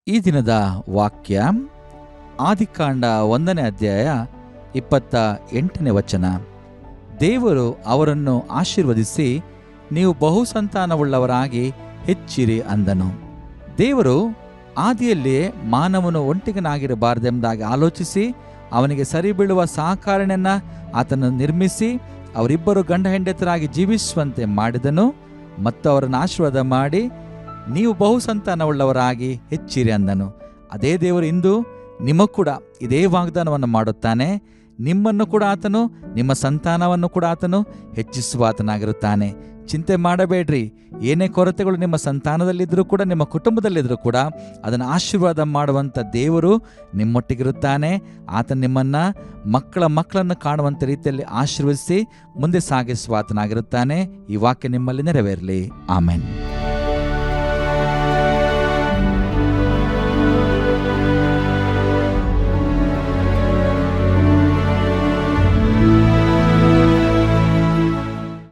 ಈ ದಿನದ ವಾಕ್ಯ ಆದಿಕಾಂಡ 1ನೇ ಅಧ್ಯಾಯ 28ನೇ ವಚನ. ದೇವರು ಅವರನ್ನು ಆಶೀರ್ವದಿಸಿ, ನೀವು ಬಹುಸಂತಾನವುಳ್ಳವರಾಗಿ ಹೆಚ್ಚಿರಿ ಅಂದನು. ದೇವರು ಆದಿಯಲ್ಲಿಯೇ ಮಾನವನು ಒಂಟಿಗನಾಗಿರಬಾರದೆಂಬುದಾಗಿ ಆಲೋಚಿಸಿ ಅವನಿಗೆ ಸರಿಬೀಳುವ ಸಹಕಾರನೆಯನ್ನ ಆತನು ನಿರ್ಮಿಸಿ ಅವರಿಬ್ಬರು ಗಂಡ ಹೆಂಡತರಾಗಿ ಜೀವಿಸುವಂತೆ ಮಾಡಿದನು ಮತ್ತು ಅವರನ್ನು ಆಶೀರ್ವಾದ ಮಾಡಿ, ನೀವು ಬಹುಸಂತಾನವುಳ್ಳವರಾಗಿ ಹೆಚ್ಚಿರಿ ಅಂದನು. ಅದೇ ದೇವರು ಇಂದು ನಿಮಗೂ ಕೂಡ ಇದೇ ವಾಗ್ದಾನವನ್ನು ಮಾಡುತ್ತಾನೆ. ನಿಮ್ಮನ್ನು ಕೂಡ ಆತನು, ನಿಮ್ಮ ಸಂತಾನವನ್ನು ಕೂಡ ಆತನು ಹೆಚ್ಚಿಸುವ ಆತನಾಗಿರುತ್ತಾನೆ. ಚಿಂತೆ ಮಾಡಬೇಡ್ರಿ. ಏನೇ ಕೊರತೆಗಳು ನಿಮ್ಮ ಸಂತಾನದಲ್ಲಿದ್ದರೂ ಕೂಡ, ನಿಮ್ಮ ಕುಟುಂಬದಲ್ಲಿದ್ದರೂ ಕೂಡ ಅದನ್ನು ಆಶೀರ್ವಾದ ಮಾಡುವಂಥ ದೇವರು ನಿಮ್ಮೊಟ್ಟಿಗಿರುತ್ತಾನೆ. ಆತ ನಿಮ್ಮನ್ನು ಮಕ್ಕಳನ್ನು ಕಾಣುವಂಥ ರೀತಿಯಲ್ಲಿ ಆಶೀರ್ವದಿಸಿ ಮುಂದೆ ಸಾಗಿಸುವ ಆತನಾಗಿರುತ್ತಾನೆ. ಈ ವಾಕ್ಯ ನಿಮ್ಮಲ್ಲಿ ನೆರವೇರಲಿ. ಆಮೆನ್.